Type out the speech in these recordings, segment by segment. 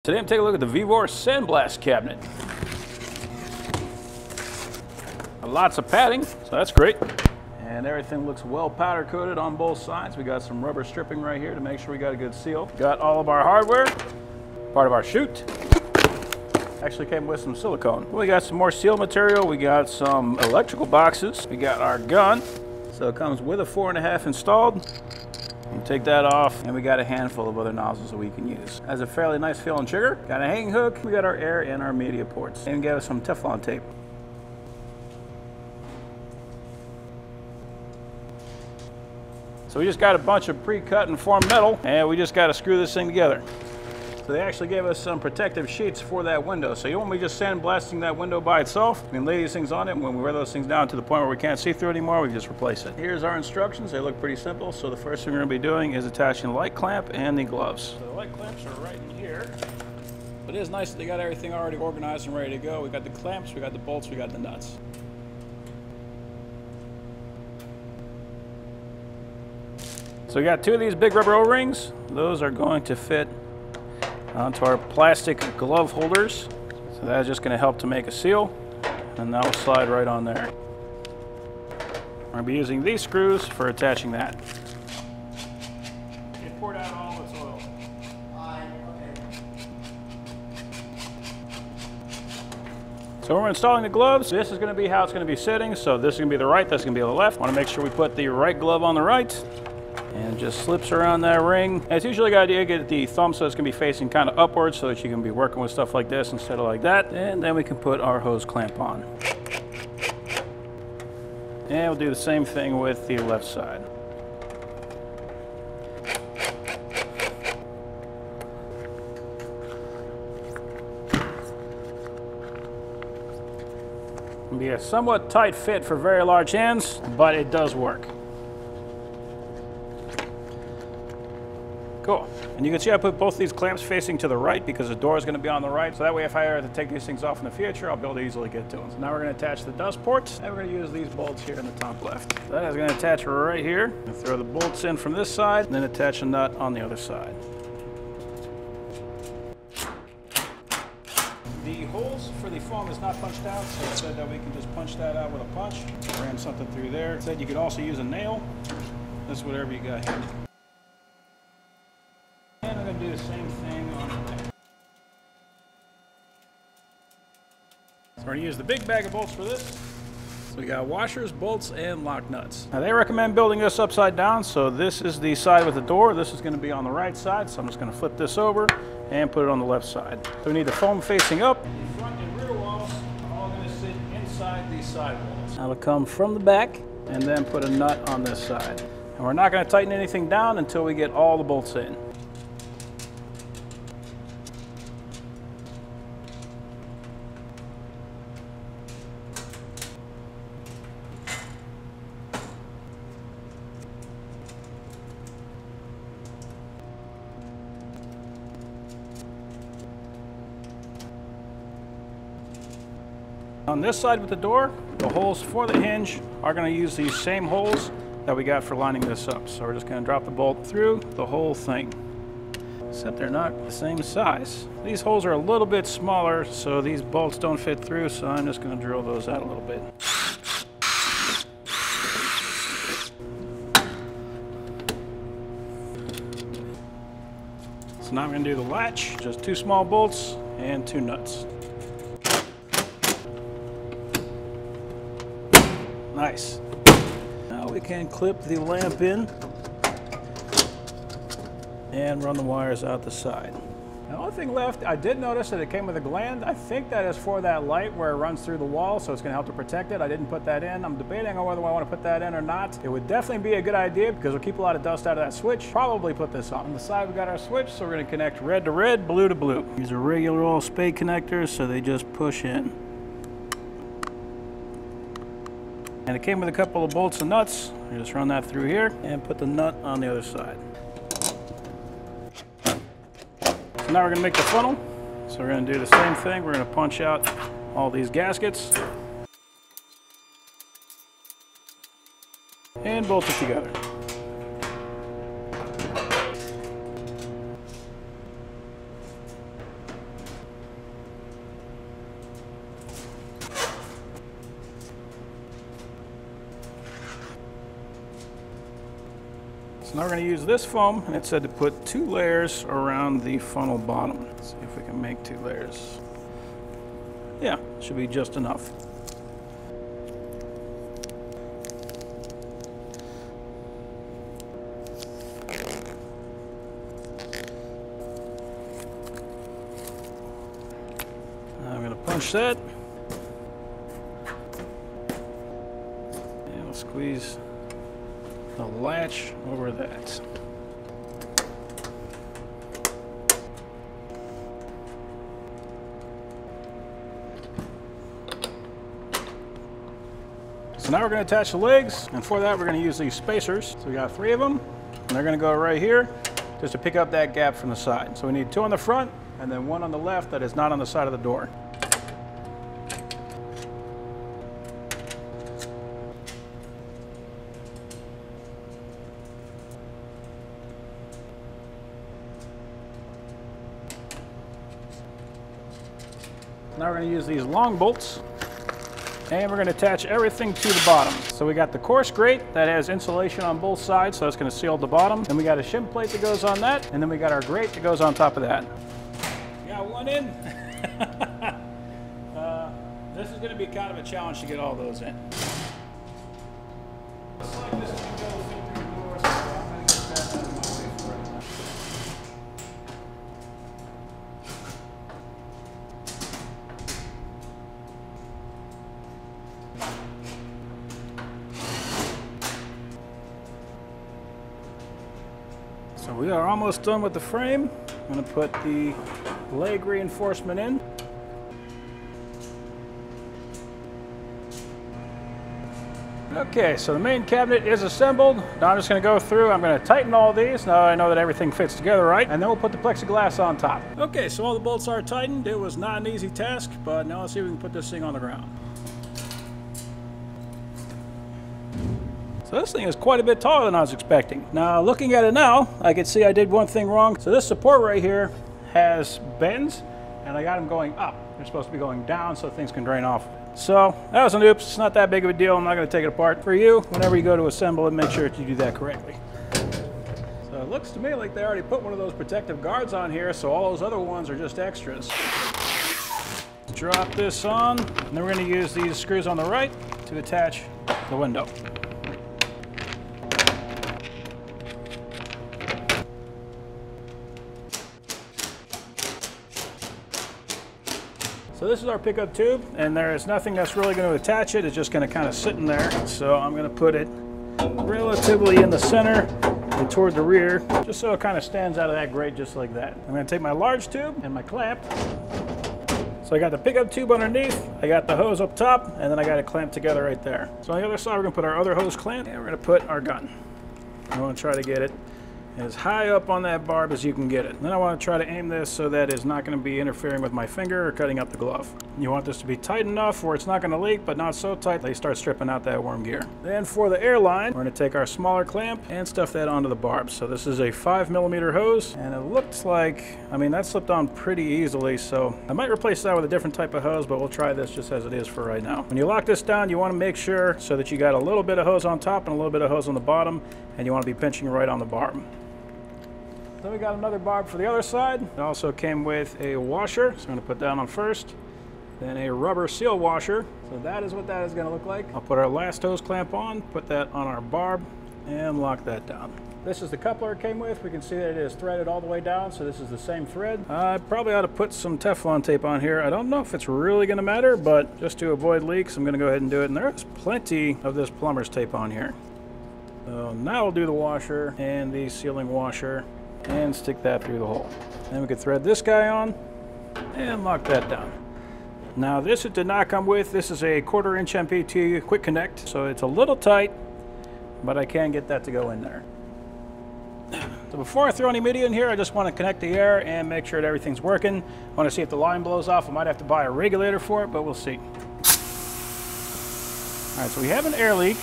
Today I'm taking a look at the VEVOR Sandblast cabinet. Lots of padding, so that's great. And everything looks well powder coated on both sides. We got some rubber stripping right here to make sure we got a good seal. Got all of our hardware, part of our chute. Actually came with some silicone. We got some more seal material. We got some electrical boxes. We got our gun. So it comes with a 4.5 installed. You take that off, and we got a handful of other nozzles that we can use. Has a fairly nice feeling trigger. Got a hanging hook. We got our air and our media ports. And got some Teflon tape. So we just got a bunch of pre-cut and formed metal, and we just got to screw this thing together. So they actually gave us some protective sheets for that window. So you don't want me just sandblasting that window by itself. We can lay these things on it, and when we wear those things down to the point where we can't see through anymore, we just replace it. Here's our instructions. They look pretty simple. So the first thing we're going to be doing is attaching the light clamp and the gloves. So the light clamps are right in here. But it is nice that they got everything already organized and ready to go. We got the clamps, we got the bolts, we got the nuts. So we got two of these big rubber O-rings. Those are going to fit onto our plastic glove holders. So that's just going to help to make a seal, and that will slide right on there. We're going to be using these screws for attaching that. It poured out all its oil. So we're installing the gloves. This is going to be how it's going to be sitting. So this is going to be the right, that's going to be the left. Want to make sure we put the right glove on the right. And it just slips around that ring. And it's usually a good idea to get the thumb so it's going to be facing kind of upwards so that you can be working with stuff like this instead of like that. And then we can put our hose clamp on. And we'll do the same thing with the left side. It'll be a somewhat tight fit for very large hands, but it does work. Cool. And you can see I put both these clamps facing to the right because the door is going to be on the right. So that way if I ever have to take these things off in the future, I'll be able to easily get to them. So now we're going to attach the dust ports, and we're going to use these bolts here in the top left. So that is going to attach right here. And throw the bolts in from this side, and then attach a nut on the other side. The holes for the foam is not punched out, so it said that we can just punch that out with a punch. Ram something through there. It said you could also use a nail. That's whatever you got here. And I'm going to do the same thing on the back. So we're going to use the big bag of bolts for this. So we got washers, bolts, and lock nuts. Now they recommend building this upside down, so this is the side with the door. This is going to be on the right side, so I'm just going to flip this over and put it on the left side. So we need the foam facing up. The front and rear walls are all going to sit inside these side walls. Now it'll come from the back and then put a nut on this side. And we're not going to tighten anything down until we get all the bolts in. On this side with the door, the holes for the hinge are going to use these same holes that we got for lining this up. So we're just going to drop the bolt through the whole thing. Except they're not the same size. These holes are a little bit smaller, so these bolts don't fit through, so I'm just going to drill those out a little bit. So now I'm going to do the latch, just 2 small bolts and 2 nuts. Nice. Now we can clip the lamp in and run the wires out the side. The only thing left, I did notice that it came with a gland. I think that is for that light where it runs through the wall, so it's going to help to protect it. I didn't put that in. I'm debating on whether I want to put that in or not. It would definitely be a good idea because it'll keep a lot of dust out of that switch. Probably put this on. On the side we got our switch, so we're going to connect red to red, blue to blue. These are regular old spade connectors, so they just push in. And it came with a couple of bolts and nuts. You just run that through here and put the nut on the other side. So now we're going to make the funnel. So we're going to do the same thing. We're going to punch out all these gaskets and bolt it together. So now we're going to use this foam, and it said to put 2 layers around the funnel bottom. Let's see if we can make 2 layers. Yeah, should be just enough. I'm going to punch that. And we'll squeeze the latch over that. So now we're going to attach the legs, and for that we're going to use these spacers. So we got 3 of them, and they're going to go right here just to pick up that gap from the side. So we need 2 on the front and then 1 on the left that is not on the side of the door. Now we're going to use these long bolts, and we're going to attach everything to the bottom. So we got the coarse grate that has insulation on both sides, so that's going to seal the bottom. Then we got a shim plate that goes on that, and then we got our grate that goes on top of that. Got 1 in. This is going to be kind of a challenge to get all those in. Looks like this can go through the door, so I'm going to get that out of my way for right now. So we are almost done with the frame. I'm going to put the leg reinforcement in. Okay, so the main cabinet is assembled. Now I'm just going to go through, I'm going to tighten all these. Now I know that everything fits together right, and then we'll put the plexiglass on top. Okay, so all the bolts are tightened. It was not an easy task, but now let's see if we can put this thing on the ground. So this thing is quite a bit taller than I was expecting. Now looking at it now, I can see I did one thing wrong. So this support right here has bends, and I got them going up. They're supposed to be going down so things can drain off of it. So that was an oops. It's not that big of a deal. I'm not going to take it apart. For you, whenever you go to assemble it, make sure that you do that correctly. So it looks to me like they already put one of those protective guards on here, so all those other ones are just extras. Drop this on, and then we're going to use these screws on the right to attach the window. So this is our pickup tube, and there is nothing that's really going to attach it. It's just going to kind of sit in there. So I'm going to put it relatively in the center and toward the rear, just so it kind of stands out of that grate just like that. I'm going to take my large tube and my clamp. So I got the pickup tube underneath, I got the hose up top, and then I got it clamped together right there. So on the other side, we're going to put our other hose clamp, and we're going to put our gun. I want to try to get it as high up on that barb as you can get it. And then I want to try to aim this so that it's not going to be interfering with my finger or cutting up the glove. You want this to be tight enough where it's not going to leak, but not so tight that you start stripping out that worm gear. Then for the airline, we're going to take our smaller clamp and stuff that onto the barb. So this is a 5mm hose, and it looks like, I mean, that slipped on pretty easily, so I might replace that with a different type of hose, but we'll try this just as it is for right now. When you lock this down, you want to make sure so that you got a little bit of hose on top and a little bit of hose on the bottom, and you want to be pinching right on the barb. Then we got another barb for the other side. It also came with a washer, so I'm going to put that on first. Then a rubber seal washer. So that is what that is going to look like. I'll put our last hose clamp on, put that on our barb, and lock that down. This is the coupler it came with. We can see that it is threaded all the way down, so this is the same thread. I probably ought to put some Teflon tape on here. I don't know if it's really going to matter, but just to avoid leaks, I'm going to go ahead and do it. And there's plenty of this plumber's tape on here. So now we'll do the washer and the sealing washer, and stick that through the hole. Then we could thread this guy on and lock that down. Now this it did not come with. This is a 1/4 inch MPT quick connect, so it's a little tight, but I can get that to go in there. So before I throw any media in here, I just want to connect the air and make sure that everything's working. I want to see if the line blows off. I might have to buy a regulator for it, but we'll see. All right, so we have an air leak.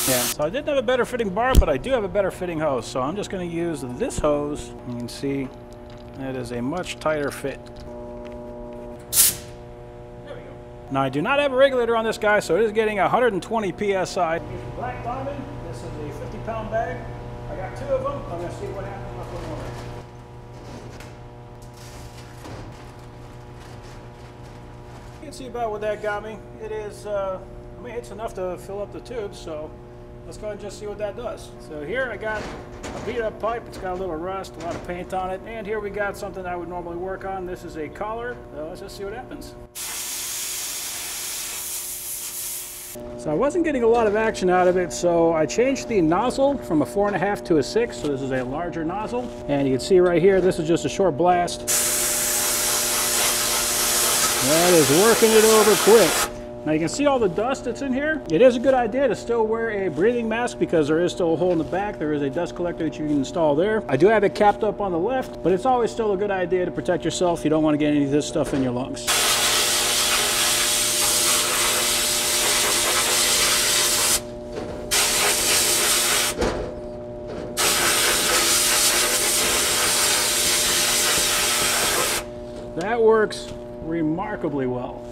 Yeah, so I didn't have a better fitting barb, but I do have a better fitting hose. So I'm just going to use this hose. You can see it is a much tighter fit. There we go. Now I do not have a regulator on this guy, so it is getting 120 PSI. Black diamond. This is a 50-pound bag. I got 2 of them. I'm going to see what happens with one more. You can see about what that got me. It is, I mean, it's enough to fill up the tubes, so let's go ahead and just see what that does. So here I got a beat up pipe. It's got a little rust, a lot of paint on it. And here we got something I would normally work on. This is a collar. So let's just see what happens. So I wasn't getting a lot of action out of it, so I changed the nozzle from a 4.5 to a 6. So this is a larger nozzle. And you can see right here, this is just a short blast. That is working it over quick. Now you can see all the dust that's in here. It is a good idea to still wear a breathing mask because there is still a hole in the back. There is a dust collector that you can install there. I do have it capped up on the left, but it's always still a good idea to protect yourself. You don't want to get any of this stuff in your lungs. That works remarkably well.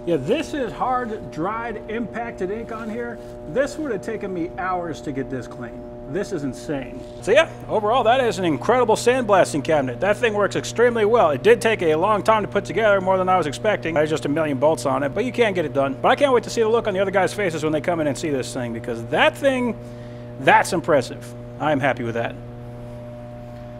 Yeah, this is hard, dried, impacted ink on here. This would have taken me hours to get this clean. This is insane. So yeah, overall, that is an incredible sandblasting cabinet. That thing works extremely well. It did take a long time to put together, more than I was expecting. There's just a million bolts on it, but you can get it done. But I can't wait to see the look on the other guys' faces when they come in and see this thing, because that thing, that's impressive. I'm happy with that.